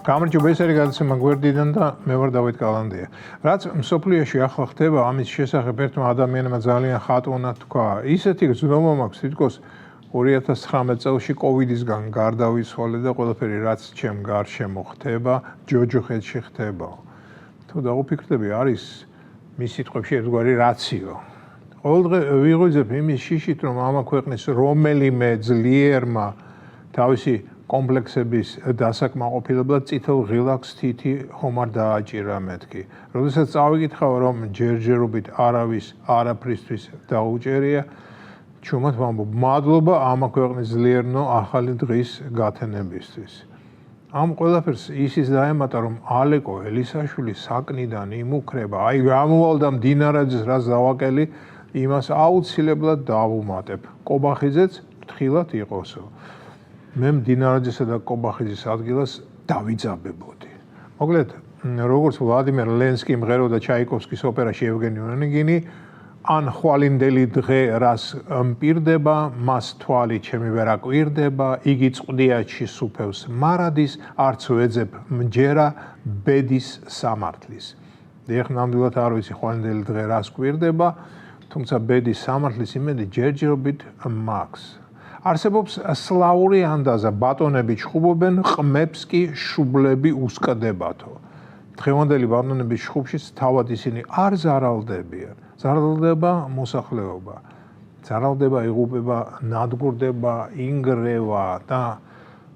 გამარჯობა, ეს არის გადაცემა გვერდიდან და მე ვარ დავით კალანდია. რაც მსოფლიოში ახლა ხდება, ამის შესახებ ერთმა ადამიანმა ძალიან ხატუნა თქვა. ისეთი გზნობა მაქვს, თითქოს 2019 წელს კოვიდისგან გარდავიცვალე და ყველაფერი რაც ჩემ გარშემო ხდება, ჯოჯოხეთში ხდება. თუ დაუფიქრდები, არის მის სიტყვებში ერთგვარი რაციო. ყოველდღე ვიღუძებ იმის შიშით, რომ ამა ქვეყნის რომელიმე ძლიერმა თავისი კომპლექსების დასაკმაყოფილებლად წითელ ღილაკს თითი ხომ არ დააჭირა მეთქი. როდესაც წავიკითხავ, რომ ჯერჯერობით არავის არაფრისთვის დაუჭერია, ჩუმად ვამბობ, მადლობა ამა ქვეყნის ძლიერნო ახალი დღის გათენებისთვის. ამ ყველაფერს ისიც დაემატა, რომ ალეკო ელისაშვილი საკნიდან იმუქრება, აი გამოვალდა მდინარაძეს რაც დავაკელი, იმას აუცილებლად დავუმატებ. კობახიძეც ფრთხილად იყოსო. მე მდინარაძესა და კობახიძის ადგილას დავიძაბებოდი. მოკლედ, როგორც ვლადიმერ ლენსკი მღეროდა ჩაიკოვსკის ოპერაში ევგენი ონეგინი, ან ხვალინდელი დღე რას მპირდება, მას თვალი ჩემი ვერ აკვირდება, იგი წყდიაჩი სუფევს მარადის, არც ვეძებ მჯერა ბედის სამართლის. ეხ ნამდვილად არ ვიცი ხვალინდელი დღე რას კვირდება, თუმცა ბედის სამართლის იმედი ჯერჯერობით მაქვს. არსებობს სლავური ანდაზა, ბატონები ჩხუბობენ, ყმებს კი შუბლები უსკდებათო. დღევანდელი ბატონების ჩხუბშიც თავად ისინი არ ზარალდებიან. ზარალდება მოსახლეობა. ზარალდება, იღუპება, ნადგურდება, ინგრევა და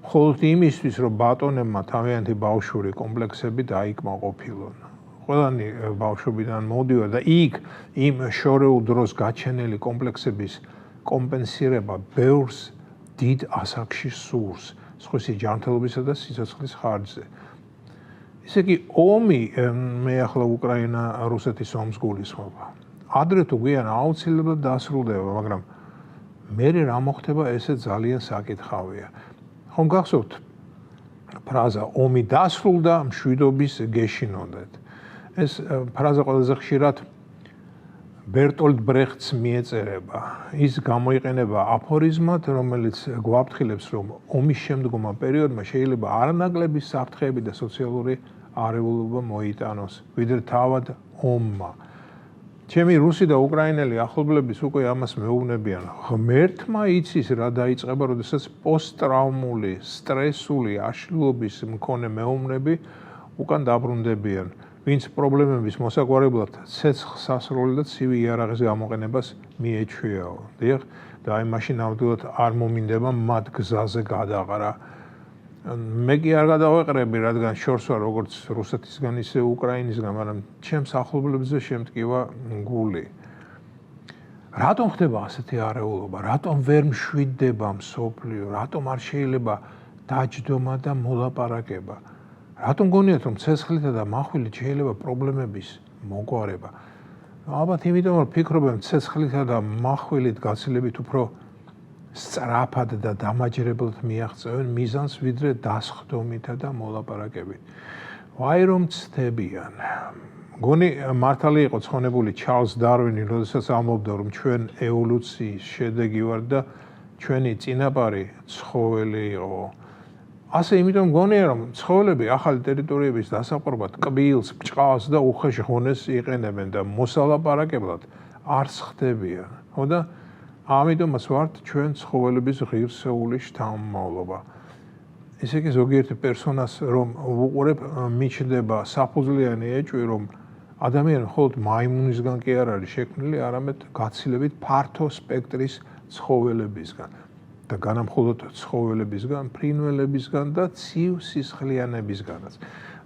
მხოლოდ იმისთვის, რომ ბატონებმა თავიანთი ბავშვური კომპლექსები დაიკმაყოფილონ. ყველანი ბავშვობიდან მოდიოდა და იქ იმ შორეულ დროს გაჩენილი კომპლექსების კომპენსირება ბევრს დიდ ასაკში სურს, სხვისი ჯანმრთელობისა და სიცოცხლის ხარჯზე. ისე კი ომი, მე ახლა უკრაინა რუსეთის ომს გულისხმობა. ადრე თუ გვიან აუცილებლად დასრულდება, მაგრამ მერე რა მოხდება, ესე ძალიან საკითხავია. ხომ გახსოვთ ფრაზა ომი დასრულდა, მშვიდობის გეშინოდეთ. ეს ფრაზა ყველაზე ხშირად ბერტოლდ ბრეხტს მიეწერება. ის გამოიყენება აფორიზმად, რომელიც გვაფრთხილებს, რომ ომის შემდგომა პერიოდმა შეიძლება არანაკლები საფრთხეები და სოციალური არეულობა მოიტანოს, ვიდრე თავად ომმა. ჩემი რუსი და უკრაინელი ახლობლების უკვე ამას მეუბნებიან. ღმერთმა იცის რა დაიწყება, როდესაც პოსტტრაუმული, სტრესული აშლილობის მქონე მეომრები უკან დაბრუნდებიან. ვინც პრობლემების მოსაგვარებლად ცეცხლს ასროლი და ცივი იარაღის გამოყენებას მიეჩვიაო. დიახ, და აი მაშინ ნამდვილად არ მომინდება მათ გზაზე გადაყრა. მე კი არ გადავეყრები, რადგან შორს ვარ როგორც რუსეთისგან, ისე უკრაინისგან, მაგრამ ჩემს ახლობლებზე შემტკივა გული. რატომ ხდება ასეთი არეულობა? რატომ ვერ მშვიდდება მსოფლიო? რატომ არ შეიძლება დაჯდომა და მოლაპარაკება? რატომ გონიათ, რომ ცეცხლითა და מחვილით შეიძლება პრობლემების მოგვარება? ალბათ იმიტომ, რომ ფიქრობენ, ცეცხლითა და מחვილით გაცილებით უფრო სწრაფად და დამაჯერებლად მიაღწევენ მიზანს, ვიდრე დასხდომითა და მოლაპარაკებით. ვაი რომ ცდებიან. გონი მართალი იყო ცხონებული ჩარლზ დარვინი, როდესაც ამბობდა, რომ ჩვენ ევოლუციის შედეგი ვართ და ჩვენი წინაპარი ცხოველი იყო. ასე იმიტომ გონია, რომ ცხოველები ახალი ტერიტორიების დასაპყრობად კბილს, ბჭყალს და უხეშ ღონეს იყენებენ და მოსალაპარაკებლად არ ხდებიან. ხო და ამიტომაც ვართ ჩვენ ცხოველების ღირსეული შთამომავლობა. ესე იგი ზოგიერთი პერსონას რომ ვუყურებ, მიჩნდება საფუძვლიანი ეჭვი, რომ ადამიანი მხოლოდ მაიმუნისგან კი არ არის შექმნილი, არამედ გაცილებით ფართო სპექტრის ცხოველებისგან. და განამხოლოდ ცხოველებისგან, ფრინველებისგან და ცივ სისხლიანებისგანაც.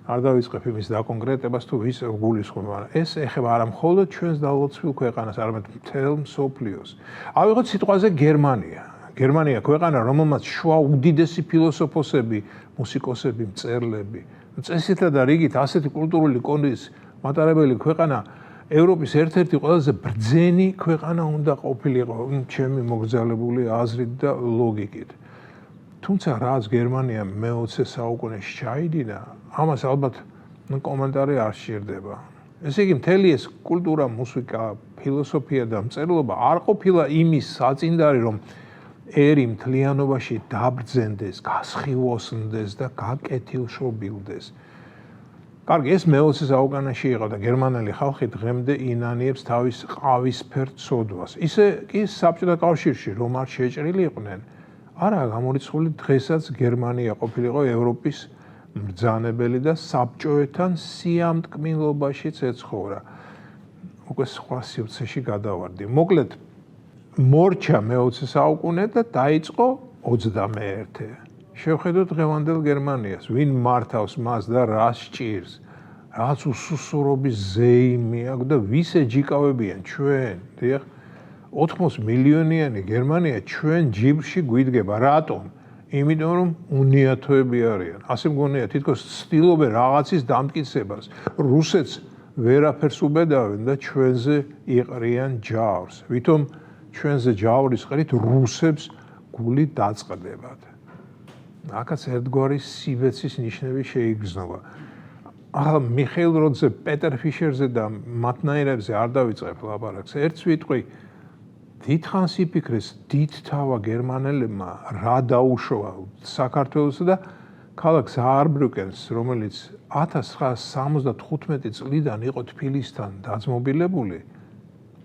არ დავიწყებ იმის დაკონკრეტებას, თუ ვის გულისხმობ, მაგრამ ეს ეხება არა მხოლოდ ჩვენს დალოცვილ ქვეყანას, არამედ მთელ მსოფლიოს. ავიღოთ სიტყვაზე გერმანია. გერმანია ქვეყანა, რომელმაც შუა უდიდესი ფილოსოფოსები, მუსიკოსები, მწერლები, წესითა და რიგით ასეთი კულტურული კონდის მატარებელი ქვეყანა ევროპის ერთ-ერთი ყველაზე ბრძენი ქვეყანა უნდა ყოფილიყო ჩემი მოგზაურებული აზრით და ლოგიკით. თუმცა რაც გერმანია მე-20 საუკუნეში ჩაიდინა, ამას ალბათ კომენტარი არ სჭირდება. ესე იგი, მთელი ეს კულტურა, მუსიკა, ფილოსოფია და მწერლობა არ ყოფილა იმის საწინდარი, რომ ერი მთლიანობაში დაბრძენდეს, გასხივოსნდეს და გაკეთილშობილდეს. კარგი, ეს მე-20 საუკუნეში იყო და გერმანელი ხალხი დღემდე ინანიებს თავის ყავისფერ ცოდვას. ისე კი საბჭოთა კავშირში რომ არ შეჭრილი იყვნენ, არა გამორიცხული დღესაც გერმანია ყოფილიყო ევროპის მბრძანებელი და საბჭოებთან სიამტკბილობაშიც ეცხოვრა. უკვე სხვა სივრცეში გადავარდი. მოკლედ მორჩა მე-20 საუკუნე და დაიწყო 21. შევხედოთ დღევანდელ გერმანიას, ვინ მართავს მას და რას ჭირს, რაც უსუსურობის ზეიმი აქვს და ვის ეჯიკავებიან ჩვენ. დიახ, 80 მილიონიანი გერმანია ჩვენ ჯიბრში გვიდგება. რატომ? იმიტომ რომ უნიათოები არიან. ასე მგონია თითქოს ცდილობენ რაღაცის დამტკიცებას. რუსეთს ვერაფერს უბედავენ და ჩვენზე იყრიან ჯავრს. ვითომ ჩვენზე ჯავრის ყრით რუსებს გული დაწყდებათ. აქაც ერთგვარი სიბეცის ნიშნები შეიგრძნობა. ახლა მიხეილ როდზე, პეტერ ფიშერზე და მათნაირებზე არ დავიწყებ ლაპარაკს. ერთ სიტყვი დიდხანს იფიქრეს დიდთავა გერმანელებმა რა დაუშვა საქართველოს და ქალაქ საარბრუკენს, რომელიც 1975 წლიდან იყო თბილისთან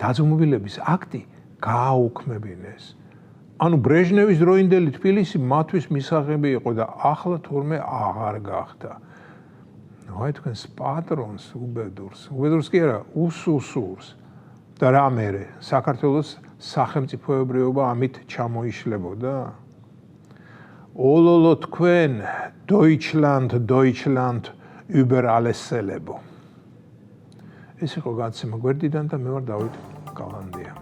დაძმობილების აქტი გააუქმებინეს. ანუ ბრეჟნევის დროინდელი თბილისი მათთვის მისაღები იყო და ახლა თურმე აღარ გახდა. აი თქვენს პატრონს უბედურს კი არა, უსუსურს. და რა მერე, საქართველოს სახელმწიფოებრიობა ამით ჩამოიშლებოდა? ოლოლო თქვენ, Deutschland über alles selebo. ეს იყო გაცემა გვერდიდან და მე ვარ დავით გალანდია.